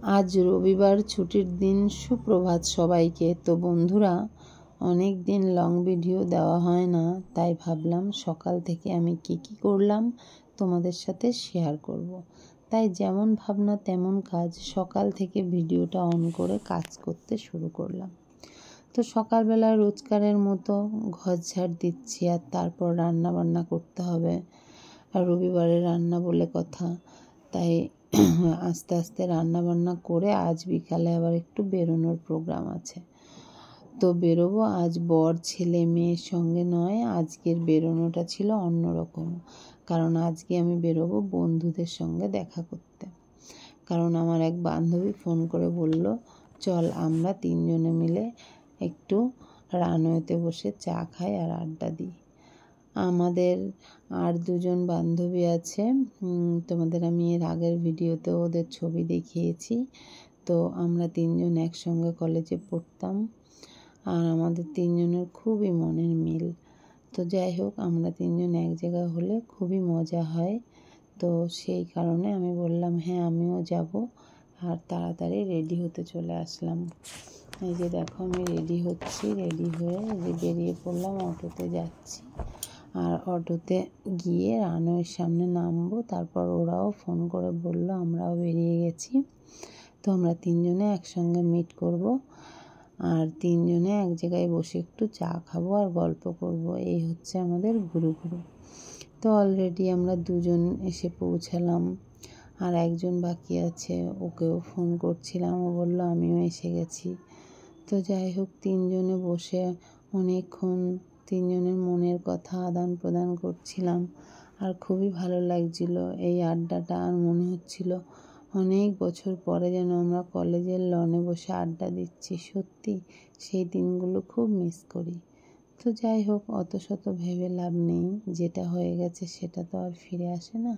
আজ রবিবার, ছুটির দিন। সুপ্রভাত সবাইকে। তো বন্ধুরা, অনেক দিন লং ভিডিও দেওয়া হয় না, তাই ভাবলাম সকাল থেকে আমি কি করলাম তোমাদের সাথে শেয়ার করব। তাই যেমন ভাবনা তেমন কাজ, সকাল থেকে ভিডিওটা অন করে কাজ করতে শুরু করলাম। তো সকালবেলা রোজকারের মতো ঘর ঝাড় দিচ্ছি, আর তারপর রান্না বান্না করতে হবে। আর রবিবারে রান্না বলে কথা, তাই আস্তে আস্তে রান্না বান্না করে আজ বিকালে আবার একটু বেরোনোর প্রোগ্রাম আছে। তো বেরোবো আজ বর ছেলে মেয়ের সঙ্গে নয়, আজকের বেরোনোটা ছিল অন্যরকম। কারণ আজকে আমি বেরোবো বন্ধুদের সঙ্গে দেখা করতে। কারণ আমার এক বান্ধবী ফোন করে বলল, চল আমরা 3 জনে মিলে একটু রানওয়েতে বসে চা খাই আর আড্ডা দিই। আমাদের আর 2 জন বান্ধবী আছে, তোমাদের আমি এর আগের ভিডিওতে ওদের ছবি দেখিয়েছি। তো আমরা 3 জন একসঙ্গে কলেজে পড়তাম, আর আমাদের 3 জনের খুবই মনের মিল। তো যাই হোক, আমরা 3 জন এক জায়গায় হলে খুবই মজা হয়। তো সেই কারণে আমি বললাম হ্যাঁ আমিও যাব, আর তাড়াতাড়ি রেডি হতে চলে আসলাম। এই যে দেখো আমি রেডি হচ্ছি, রেডি হয়ে বেরিয়ে পড়লাম, অটোতে যাচ্ছি। আর অটোতে গিয়ে রানওয়ের সামনে নামবো, তারপর ওরাও ফোন করে বলল আমরাও বেরিয়ে গেছি। তো আমরা 3 জনে একসঙ্গে মিট করব, আর 3 জনে এক জায়গায় বসে একটু চা খাবো আর গল্প করব। এই হচ্ছে আমাদের গুরু। তো অলরেডি আমরা 2 জন এসে পৌঁছালাম, আর একজন বাকি আছে, ওকেও ফোন করছিলাম, ও বলল আমিও এসে গেছি। তো যাই হোক 3 জনে বসে অনেকক্ষণ 3 জনের মনের কথা আদান প্রদান করছিলাম, আর খুবই ভালো লাগছিল এই আড্ডাটা। আর মনে হচ্ছিল অনেক বছর পরে যেন আমরা কলেজের লনে বসে আড্ডা দিচ্ছি। সত্যি সেই দিনগুলো খুব মিস করি। তো যাই হোক, অত শত ভেবে লাভ নেই, যেটা হয়ে গেছে সেটা তো আর ফিরে আসে না।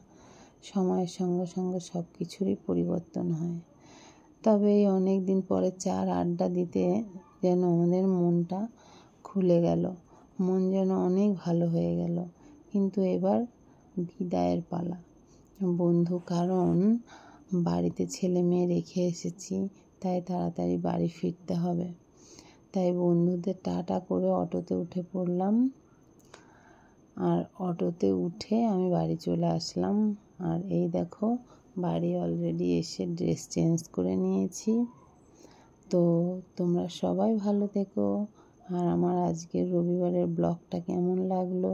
সময়ের সঙ্গে সঙ্গে সব কিছুরই পরিবর্তন হয়। তবে এই অনেক দিন পরে চার আড্ডা দিতে যেন আমাদের মনটা খুলে গেল, মন যেন অনেক ভালো হয়ে গেল। কিন্তু এবার বিদায়ের পালা বন্ধু, কারণ বাড়িতে ছেলে মেয়ে রেখে এসেছি, তাই তাড়াতাড়ি বাড়ি ফিরতে হবে। তাই বন্ধুদের টাটা করে অটোতে উঠে পড়লাম, আর অটোতে উঠে আমি বাড়ি চলে আসলাম। আর এই দেখো বাড়ি অলরেডি এসে ড্রেস চেঞ্জ করে নিয়েছি। তো তোমরা সবাই ভালো থেকো, আর আমার আজকের রবিবারের ব্লগটা কেমন লাগলো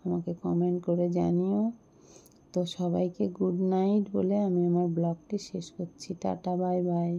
আমাকে কমেন্ট করে জানিও। তো সবাইকে গুড নাইট বলে আমি আমার ব্লগটি শেষ করছি। Tata, bye bye.